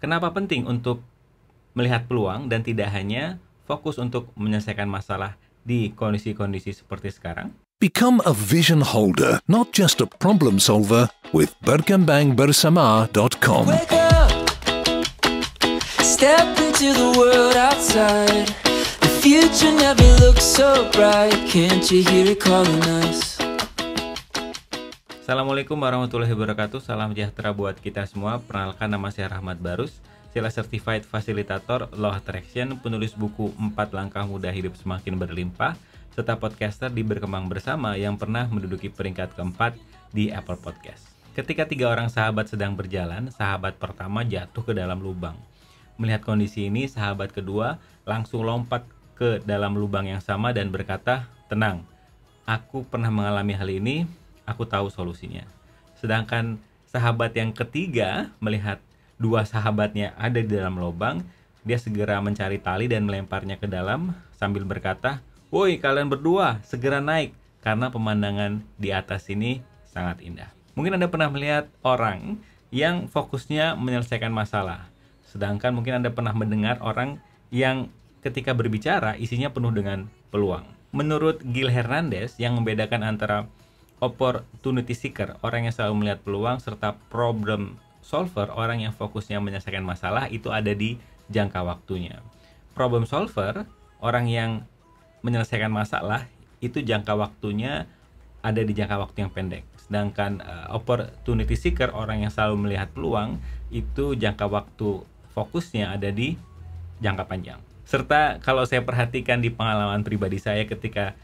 Kenapa penting untuk melihat peluang dan tidak hanya fokus untuk menyelesaikan masalah di kondisi-kondisi seperti sekarang? Become a vision holder, not just a problem solver with berkembangbersama.com. Wake up, step into the world outside. The future never looks so bright. Can't you hear it calling us? Assalamualaikum warahmatullahi wabarakatuh. Salam sejahtera buat kita semua. Perkenalkan, nama saya Rahmat Barus, Sila Certified Facilitator Law Attraction, penulis buku 4 Langkah Mudah Hidup Semakin Berlimpah, serta podcaster di Berkembang Bersama yang pernah menduduki peringkat keempat di Apple Podcast. Ketika 3 orang sahabat sedang berjalan, sahabat pertama jatuh ke dalam lubang. Melihat kondisi ini, sahabat kedua langsung lompat ke dalam lubang yang sama dan berkata, "Tenang, aku pernah mengalami hal ini, aku tahu solusinya." Sedangkan sahabat yang ketiga melihat 2 sahabatnya ada di dalam lubang, dia segera mencari tali dan melemparnya ke dalam sambil berkata, "Woi, kalian berdua, segera naik karena pemandangan di atas ini sangat indah." Mungkin Anda pernah melihat orang yang fokusnya menyelesaikan masalah. Sedangkan mungkin Anda pernah mendengar orang yang ketika berbicara isinya penuh dengan peluang. Menurut Gil Hernandez, yang membedakan antara opportunity seeker, orang yang selalu melihat peluang, serta problem solver, orang yang fokusnya menyelesaikan masalah, itu ada di jangka waktunya. Problem solver, orang yang menyelesaikan masalah, itu jangka waktunya ada di jangka waktu yang pendek. Sedangkan opportunity seeker, orang yang selalu melihat peluang, itu jangka waktu fokusnya ada di jangka panjang. Serta kalau saya perhatikan di pengalaman pribadi saya, ketika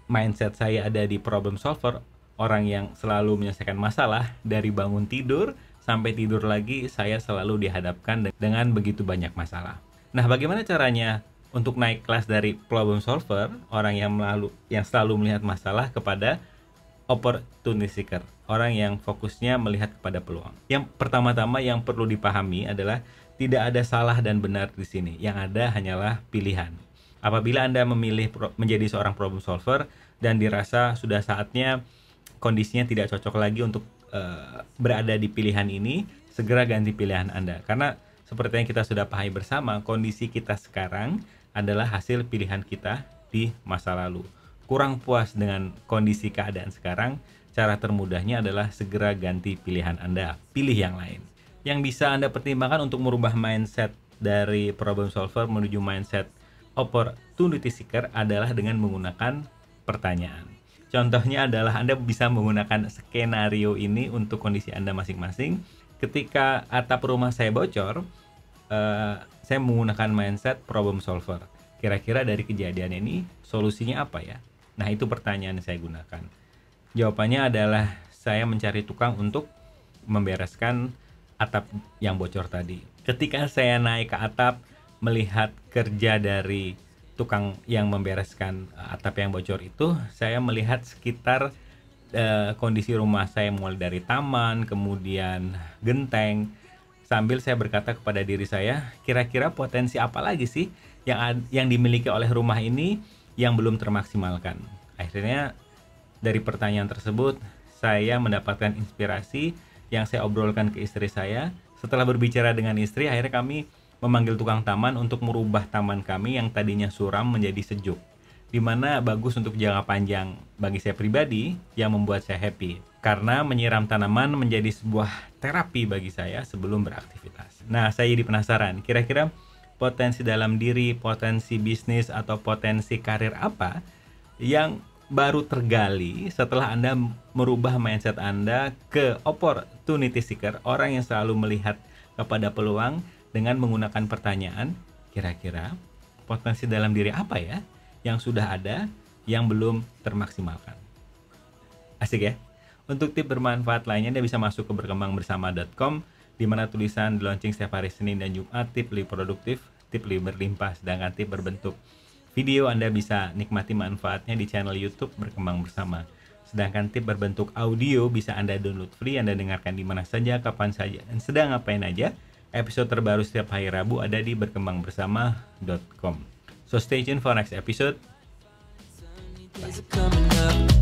mindset saya ada di problem solver, orang yang selalu menyelesaikan masalah, dari bangun tidur sampai tidur lagi, saya selalu dihadapkan dengan begitu banyak masalah. Nah, bagaimana caranya untuk naik kelas dari problem solver, orang yang selalu melihat masalah, kepada opportunity seeker, orang yang fokusnya melihat kepada peluang? Yang pertama-tama yang perlu dipahami adalah tidak ada salah dan benar di sini. Yang ada hanyalah pilihan. Apabila Anda memilih menjadi seorang problem solver dan dirasa sudah saatnya kondisinya tidak cocok lagi untuk berada di pilihan ini, segera ganti pilihan Anda. Karena seperti yang kita sudah pahami bersama, kondisi kita sekarang adalah hasil pilihan kita di masa lalu. Kurang puas dengan kondisi keadaan sekarang, cara termudahnya adalah segera ganti pilihan Anda, pilih yang lain. Yang bisa Anda pertimbangkan untuk merubah mindset dari problem solver menuju mindset opportunity seeker adalah dengan menggunakan pertanyaan. Contohnya adalah Anda bisa menggunakan skenario ini untuk kondisi Anda masing-masing. Ketika atap rumah saya bocor, saya menggunakan mindset problem solver. Kira-kira dari kejadian ini solusinya apa ya? Nah, itu pertanyaan yang saya gunakan. Jawabannya adalah saya mencari tukang untuk membereskan atap yang bocor tadi. Ketika saya naik ke atap melihat kerja dari tukang yang membereskan atap yang bocor itu, saya melihat sekitar kondisi rumah saya, mulai dari taman, kemudian genteng, sambil saya berkata kepada diri saya, kira-kira potensi apa lagi sih yang dimiliki oleh rumah ini yang belum termaksimalkan. Akhirnya dari pertanyaan tersebut saya mendapatkan inspirasi yang saya obrolkan ke istri saya. Setelah berbicara dengan istri, akhirnya kami memanggil tukang taman untuk merubah taman kami yang tadinya suram menjadi sejuk, dimana bagus untuk jangka panjang bagi saya pribadi, yang membuat saya happy. Karena menyiram tanaman menjadi sebuah terapi bagi saya sebelum beraktivitas. Nah, saya jadi penasaran, kira-kira potensi dalam diri, potensi bisnis, atau potensi karir apa yang baru tergali setelah Anda merubah mindset Anda ke opportunity seeker, orang yang selalu melihat kepada peluang dengan menggunakan pertanyaan, kira-kira potensi dalam diri apa ya yang sudah ada yang belum termaksimalkan. Asik ya? Untuk tip bermanfaat lainnya, Anda bisa masuk ke berkembangbersama.com, di mana tulisan di launching setiap hari Senin dan Jumat, tip lebih produktif, tip lebih berlimpah, sedangkan tip berbentuk video Anda bisa nikmati manfaatnya di channel YouTube Berkembang Bersama. Sedangkan tip berbentuk audio bisa Anda download free, Anda dengarkan di mana saja, kapan saja, dan sedang ngapain aja. Episode terbaru setiap hari Rabu ada di berkembangbersama.com. So stay tuned for next episode. Bye.